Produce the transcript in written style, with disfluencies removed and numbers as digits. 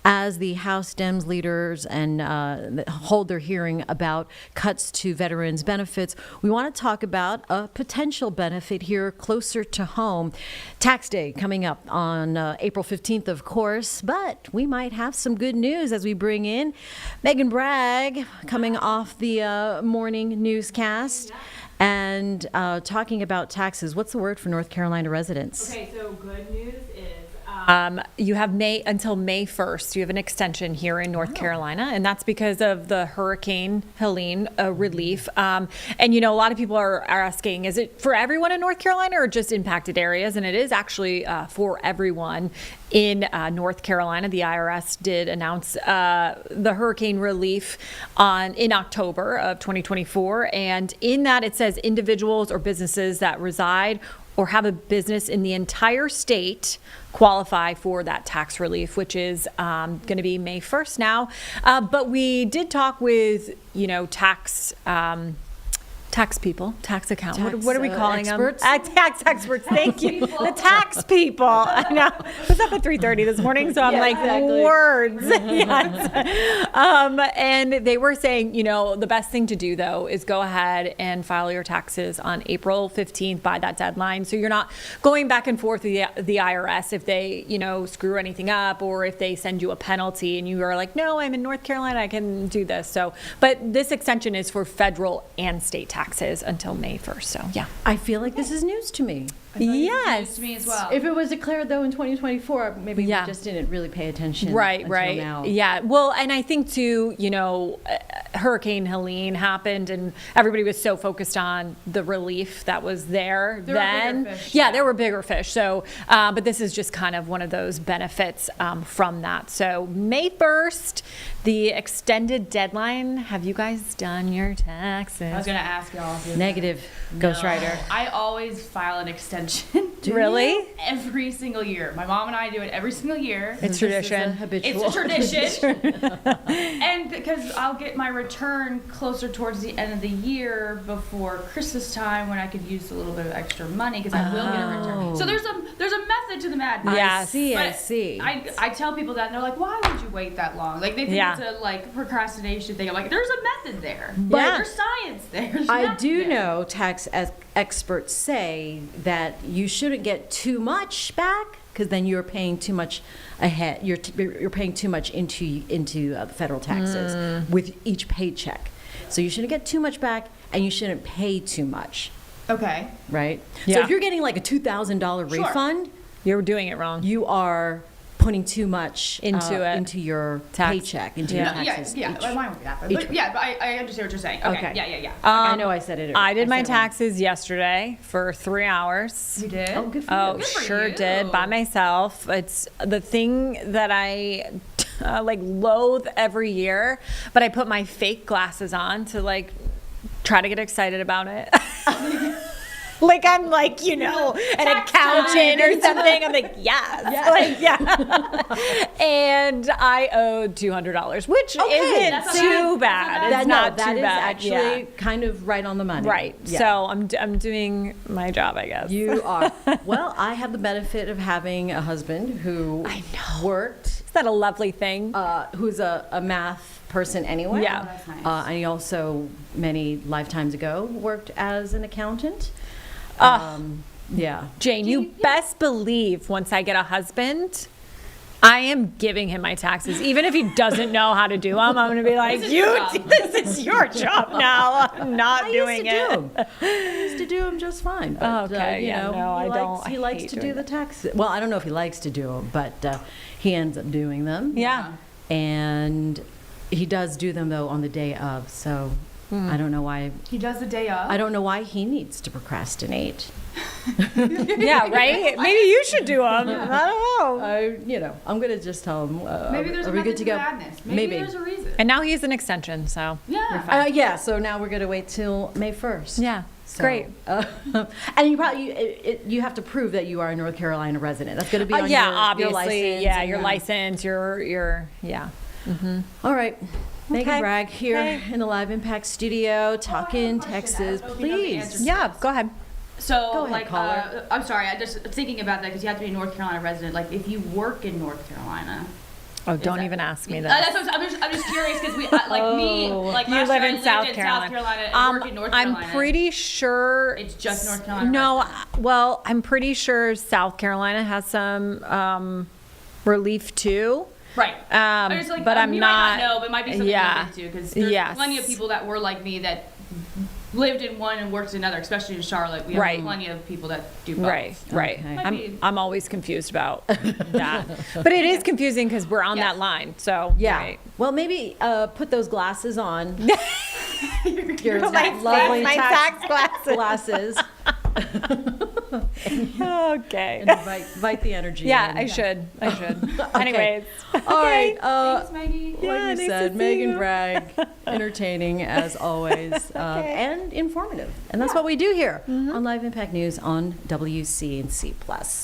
as the House Dems leaders and hold their hearing about cuts to veterans benefits, we want to talk about a potential benefit here closer to home. Tax Day coming up on April 15th, of course, but we might have some good news as we bring in Megan Bragg coming off the morning newscast. And talking about taxes, what's the word for North Carolina residents? Okay, so good news is you have until May 1st. You have an extension here in North Carolina, and that's because of the Hurricane Helene relief. And, you know, a lot of people are asking, is it for everyone in North Carolina or just impacted areas? And it is actually for everyone in North Carolina. The IRS did announce the hurricane relief in October of 2024. And in that, it says individuals or businesses that reside or have a business in the entire state qualify for that tax relief, which is going to be May 1st now. But we did talk with, tax people, tax accountants. What are we calling experts? them? Tax experts. Thank you. The tax people. I know. I was up at 3:30 this morning, so I'm words. Yes. And they were saying, the best thing to do, though, is go ahead and file your taxes on April 15th by that deadline. So you're not going back and forth with the IRS if they, screw anything up or if they send you a penalty and you are like, no, I'm in North Carolina, I can do this. So, but this extension is for federal and state taxes until May 1st. So, yeah. I feel like this is news to me. Yes. To me as well. If it was declared, though, in 2024, maybe we just didn't really pay attention right now. Yeah. Well, and I think, too, Hurricane Helene happened and everybody was so focused on the relief that was there then. There were bigger fish. So, but this is just kind of one of those benefits from that. So May 1st, the extended deadline. Have you guys done your taxes? I was going to ask y'all. Negative. Ghostwriter. I always file an extension. Really? Every single year. My mom and I do it every single year. It's tradition. It's a tradition. And because I'll get my return closer towards the end of the year before Christmas time when I could use a little bit of extra money because I will get a return. So there's a method to the madness. Yeah, I see. I tell people that and they're like, why would you wait that long? Like they think it's a procrastination thing. I'm like, there's a method there. But there's science there. I do know tax experts say that you shouldn't get too much back because then you're paying too much ahead. You're paying too much into the federal taxes with each paycheck. So you shouldn't get too much back, and you shouldn't pay too much. Okay. Right. Yeah. So if you're getting like a $2,000 refund, you're doing it wrong. You are putting too much into your paycheck, into your taxes. Mine would be that. But I understand what you're saying. Okay. Yeah. I know I said it. I did my taxes yesterday for 3 hours. You did? Oh, good for you. Oh, Good for sure you. did, by myself. It's the thing that I loathe every year, but I put my fake glasses on to try to get excited about it. Like I'm an accountant or something. I'm like, yes. And I owed $200, which isn't too bad. It's not too bad. That is actually kind of right on the money. Right. Yeah. So I'm doing my job, I guess. You are. Well, I have the benefit of having a husband who worked. Is that a lovely thing? Who's a math person anyway. Yeah. Oh, that's nice. And he also, many lifetimes ago, worked as an accountant. Jane, you best believe once I get a husband, I am giving him my taxes. Even if he doesn't know how to do them, I'm going to be like, this is your job now. I'm not doing it. I used to do them just fine. But, I don't. He likes to do the taxes. Well, I don't know if he likes to do them, but he ends up doing them. Yeah. And he does do them, though, on the day of. So I don't know why. He does the day of? I don't know why he needs to procrastinate. Yeah, right? Maybe you should do them. Yeah. I don't know. I'm going to just tell him, maybe there's are a we method to go? Madness. Maybe there's a reason. And now he's an extension, so. Yeah. So now we're going to wait till May 1st. Yeah. So, great. And you have to prove that you are a North Carolina resident. That's going to be on obviously. your license. Yeah, your license, your Mm-hmm. All right. Megan Bragg here in the Live Impact studio, talking Texas. Please. Yeah, go ahead. So, Go ahead, I'm sorry, I just thinking about that because you have to be a North Carolina resident. Like, if you work in North Carolina, Oh, don't even ask me that. That's what I'm just curious because we like me like You last live year I in lived South in Carolina. South Carolina and work in North Carolina. I'm pretty sure It's just North Carolina. No, right now. well, I'm pretty sure South Carolina has some relief too. Right. I was like, but I'm you not. might not know, but it might be something yeah. you look into because there's Yes. plenty of people that were like me that lived in one and worked in another, especially in Charlotte. We have Right. plenty of people that do both. Right, right. Okay. Might be- I'm always confused about that, but it is confusing because we're on Yes. that line. So Yeah. right. Well, maybe put those glasses on. Your My lovely tax glasses. Okay. And invite the energy. Yeah, in. I should. Anyways. All right. Thanks, Maggie. Like Yeah, we nice said, to see Megan you. Bragg, entertaining as always, and informative. And that's what we do here on Live Impact News on WCNC Plus.